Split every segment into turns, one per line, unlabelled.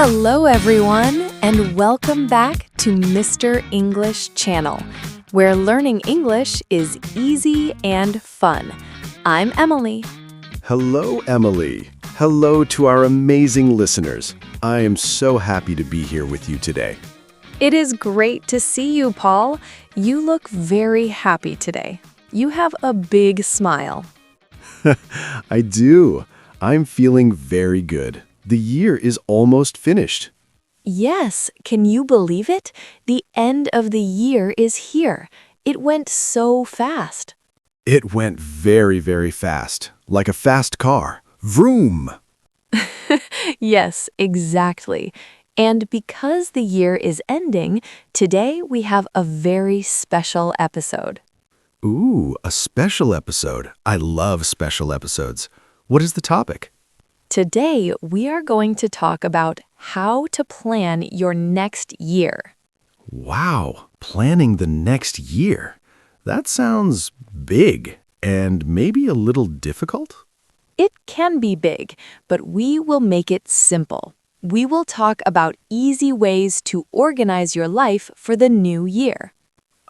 Hello, everyone, and welcome back to Mr. English Channel, where learning English is easy and fun. I'm Emily.
Hello, Emily. Hello to our amazing listeners. I am so happy to be here with you today.
It is great to see you, Paul. You look very happy today. You have a big smile.
I do. I'm feeling very good. The year is almost finished.
Yes, can you believe it? The end of the year is here. It went so fast.
It went very, very fast, like a fast car. Vroom!
Yes, exactly. And because the year is ending, today we have a very special episode.
Ooh, a special episode. I love special episodes. What is the topic?
Today, we are going to talk about how to plan your next year.
Wow, planning the next year. That sounds big and maybe a little difficult.
It can be big, but we will make it simple. We will talk about easy ways to organize your life for the new year.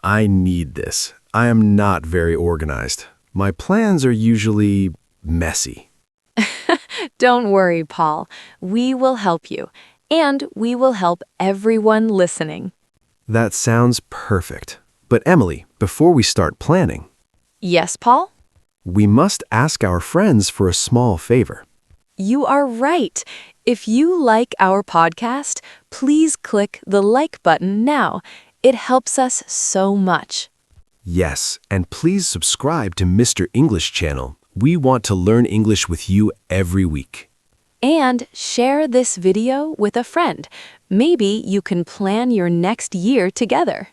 I need this. I am not very organized. My plans are usually messy.
Don't worry, Paul. We will help you, and we will help everyone listening.
That sounds perfect. But Emily, before we start planning,
Yes, Paul?
we must ask our friends for a small favor.
You are right. If you like our podcast, please click the like button now. It helps us so much.
Yes, and please subscribe to Mr. English Channel. We want to learn English with you every week.
And share this video with a friend. Maybe you can plan your next year together.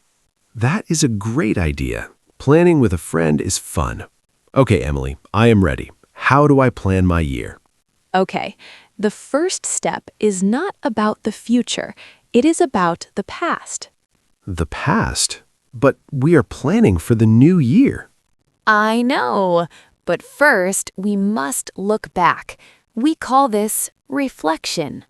That is a great idea. Planning with a friend is fun. Okay, Emily, I am ready. How do I plan my year?
Okay, the first step is not about the future. It is about the past.
The past? But we are planning for the new year.
I know, but first we must look back. We call this reflection.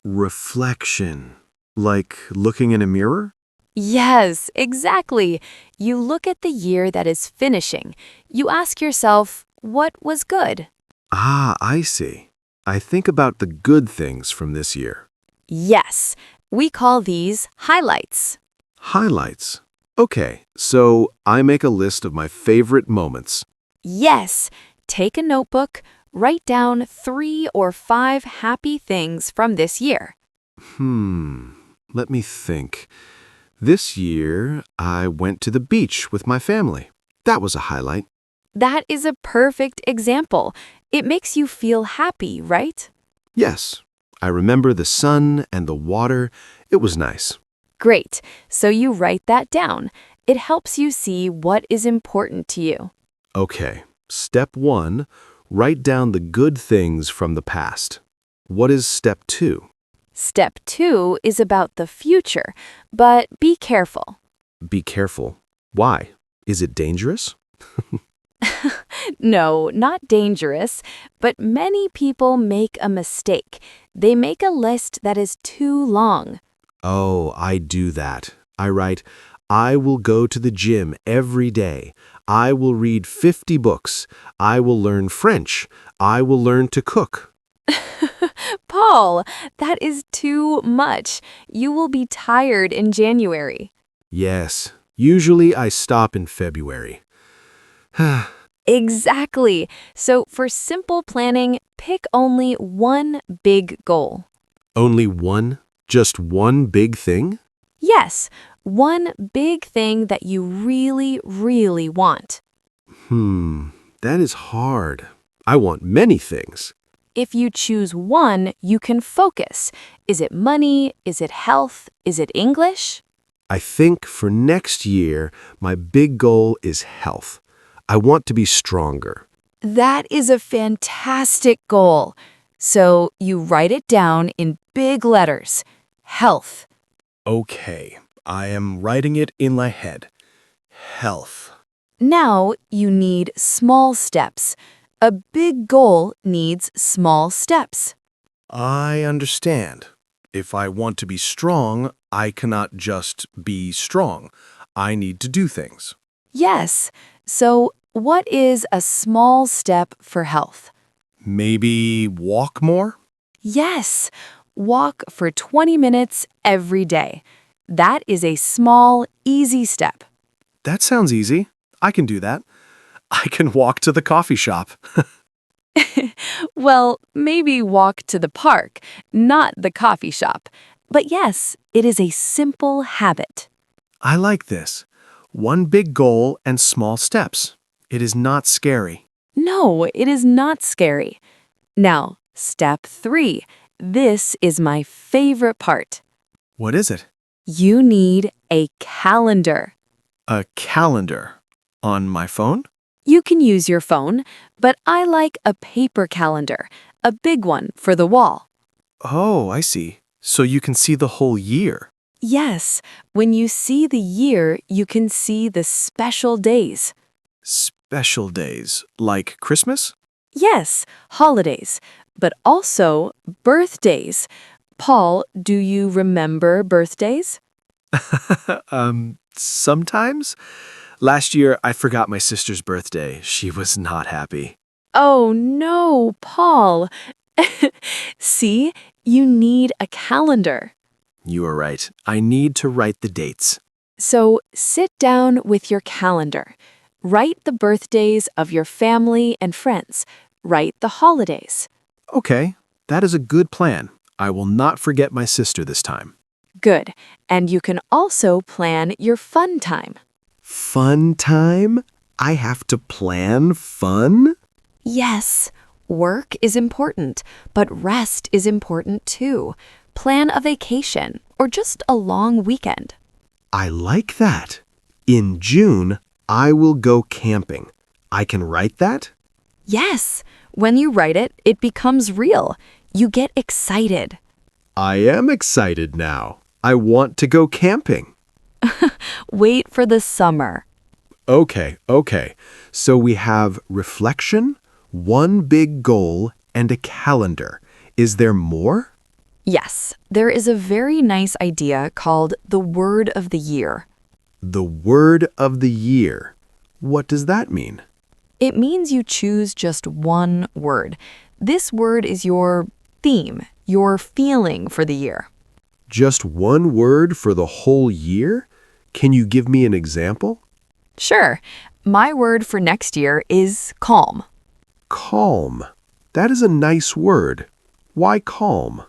Reflection. Like looking in a mirror?
Yes, exactly. You look at the year that is finishing. You ask yourself, what was good?
Ah, I see. I think about the good things from this year.
Yes, we call these highlights.
Highlights. Okay, so I make a list of my favorite moments.
Yes, take a notebook, write down 3 or 5 happy things from this year.
Let me think. This year, I went to the beach with my family. That was a highlight.
That is a perfect example. It makes you feel happy, right?
Yes, I remember the sun and the water. It was nice.
Great. So you write that down. It helps you see what is important to you.
Okay, step 1, write down the good things from the past. What is step 2?
Step 2 is about the future, but be careful.
Be careful. Why? Is it dangerous?
No, not dangerous, but many people make a mistake. They make a list that is too long.
Oh, I do that. I write, I will go to the gym every day. I will read 50 books. I will learn French. I will learn to cook.
Paul, that is too much. You will be tired in January.
Yes, usually I stop in February.
Exactly. So for simple planning, pick only one big goal.
Only one? Just one big thing?
Yes, one big thing that you really, really want.
That is hard. I want many things.
If you choose one, you can focus. Is it money? Is it health? Is it English?
I think for next year, my big goal is health. I want to be stronger.
That is a fantastic goal. So you write it down in big letters. Health.
Okay, I am writing it in my head. Health.
Now you need small steps. A big goal needs small steps.
I understand. If I want to be strong, I cannot just be strong. I need to do things.
Yes. So, what is a small step for health?
Maybe walk more?
Yes. Walk for 20 minutes every day. That is a small, easy step.
That sounds easy. I can do that. I can walk to the coffee shop.
Well, maybe walk to the park, not the coffee shop. But yes, it is a simple habit.
I like this. One big goal and small steps. It is not scary.
No, it is not scary. Now, step 3. This is my favorite part.
What is it?
You need a calendar.
A calendar. On my phone?
You can use your phone, but I like a paper calendar, a big one for the wall.
Oh, I see. So you can see the whole year.
Yes, when you see the year, you can see the special days.
Special days, like Christmas?
Yes, holidays, but also birthdays. Paul, do you remember birthdays?
Sometimes. Last year, I forgot my sister's birthday. She was not happy.
Oh no, Paul. See, you need a calendar.
You are right. I need to write the dates.
So sit down with your calendar. Write the birthdays of your family and friends. Write the holidays.
Okay, that is a good plan. I will not forget my sister this time.
Good. And you can also plan your fun time.
Fun time? I have to plan fun?
Yes, work is important, but rest is important too. Plan a vacation or just a long weekend.
I like that. In June, I will go camping. I can write that?
Yes, when you write it, it becomes real. You get excited.
I am excited now. I want to go camping.
Wait for the summer.
Okay. So we have reflection, one big goal, and a calendar. Is there more?
Yes, there is a very nice idea called the word of the year.
The word of the year. What does that mean?
It means you choose just one word. This word is your theme, your feeling for the year.
Just one word for the whole year? Can you give me an example?
Sure. My word for next year is calm.
Calm. That is a nice word. Why calm?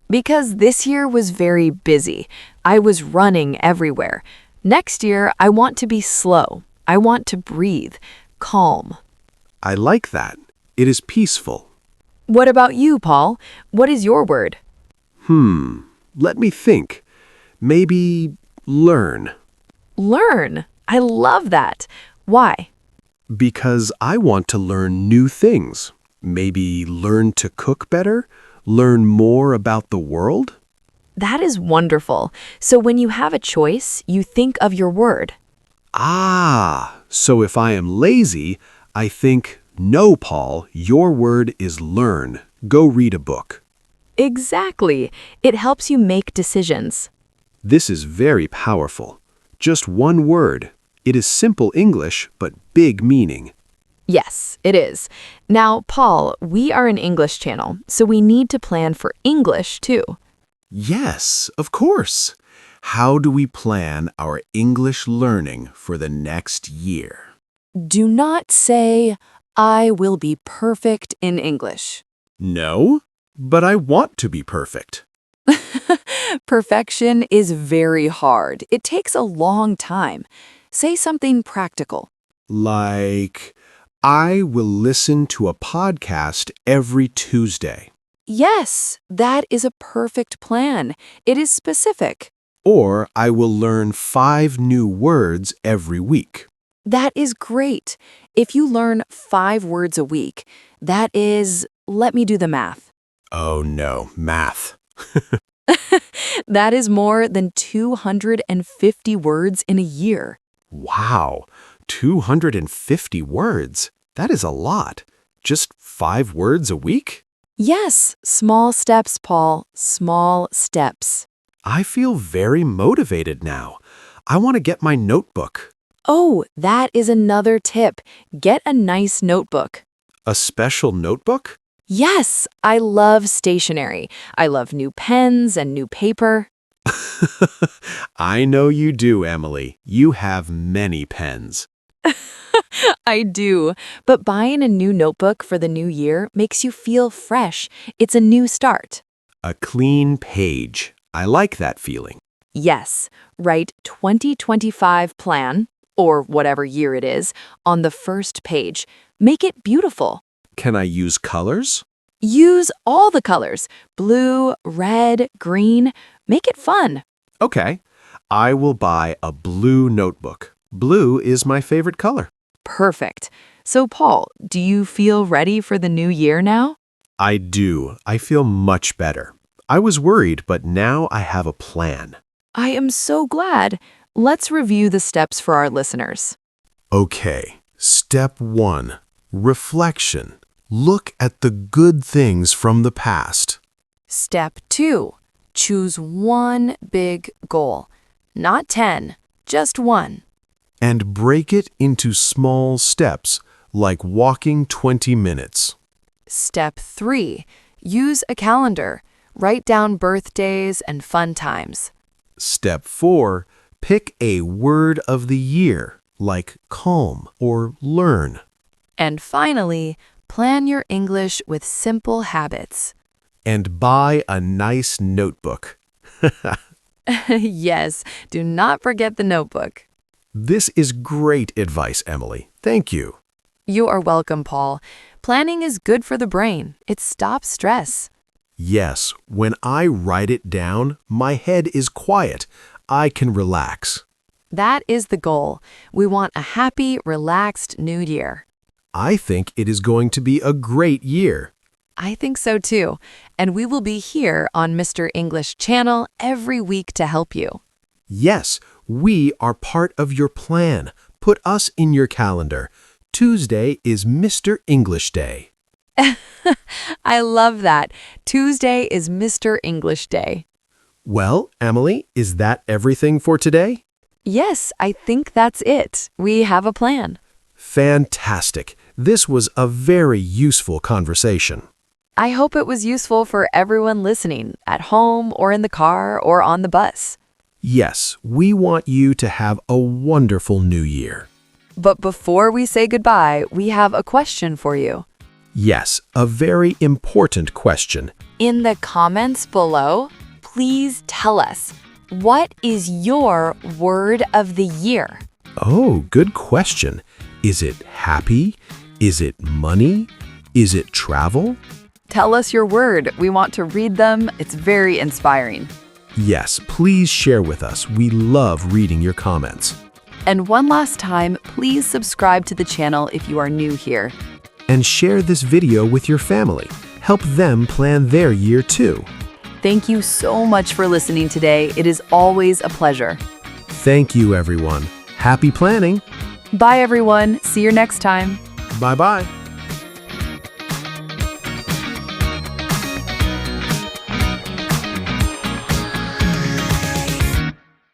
Because this year was very busy. I was running everywhere. Next year, I want to be slow. I want to breathe. Calm.
I like that. It is peaceful.
What about you, Paul? What is your word?
Let me think. Maybe learn.
Learn. I love that. Why?
Because I want to learn new things. Maybe learn to cook better? Learn more about the world?
That is wonderful. So when you have a choice, you think of your word.
Ah, so if I am lazy, I think, no, Paul, your word is learn. Go read a book.
Exactly. It helps you make decisions.
This is very powerful. Just one word. It is simple English, but big meaning.
Yes, it is. Now, Paul, we are an English channel, so we need to plan for English too.
Yes, of course. How do we plan our English learning for the next year?
Do not say, I will be perfect in English.
No, but I want to be perfect.
Perfection is very hard. It takes a long time. Say something practical.
Like, I will listen to a podcast every Tuesday.
Yes, that is a perfect plan. It is specific.
Or I will learn 5 new words every week.
That is great. If you learn 5 words a week, that is, let me do the math.
Oh no, math.
That is more than 250 words in a year.
Wow, 250 words. That is a lot. Just 5 words a week?
Yes, small steps, Paul. Small steps.
I feel very motivated now. I want to get my notebook.
Oh, that is another tip. Get a nice notebook.
A special notebook?
Yes, I love stationery. I love new pens and new paper.
I know you do, Emily. You have many pens.
I do, but buying a new notebook for the new year makes you feel fresh. It's a new start.
A clean page. I like that feeling.
Yes, write 2025 plan, or whatever year it is, on the first page. Make it beautiful.
Can I use colors?
Use all the colors, blue, red, green. Make it fun.
Okay. I will buy a blue notebook. Blue is my favorite color.
Perfect. So, Paul, do you feel ready for the new year now?
I do. I feel much better. I was worried, but now I have a plan.
I am so glad. Let's review the steps for our listeners.
Okay. Step 1. Reflection. Look at the good things from the past.
Step 2. Choose one big goal. Not 10, just one.
And break it into small steps, like walking 20 minutes.
Step 3. Use a calendar. Write down birthdays and fun times.
Step 4. Pick a word of the year, like calm or learn.
And finally, plan your English with simple habits.
And buy a nice notebook.
Yes, do not forget the notebook.
This is great advice, Emily. Thank you.
You are welcome, Paul. Planning is good for the brain. It stops stress.
Yes, when I write it down, my head is quiet. I can relax.
That is the goal. We want a happy, relaxed new year.
I think it is going to be a great year.
I think so too. And we will be here on Mr. English Channel every week to help you.
Yes, we are part of your plan. Put us in your calendar. Tuesday is Mr. English Day.
I love that. Tuesday is Mr. English Day.
Well, Emily, is that everything for today?
Yes, I think that's it. We have a plan.
Fantastic. This was a very useful conversation.
I hope it was useful for everyone listening, at home or in the car or on the bus.
Yes, we want you to have a wonderful new year.
But before we say goodbye, we have a question for you.
Yes, a very important question.
In the comments below, please tell us, what is your word of the year?
Oh, good question. Is it happy? Is it money? Is it travel?
Tell us your word. We want to read them. It's very inspiring.
Yes, please share with us. We love reading your comments.
And one last time, please subscribe to the channel if you are new here.
And share this video with your family. Help them plan their year too.
Thank you so much for listening today. It is always a pleasure.
Thank you, everyone. Happy planning.
Bye, everyone. See you next time.
Bye-bye.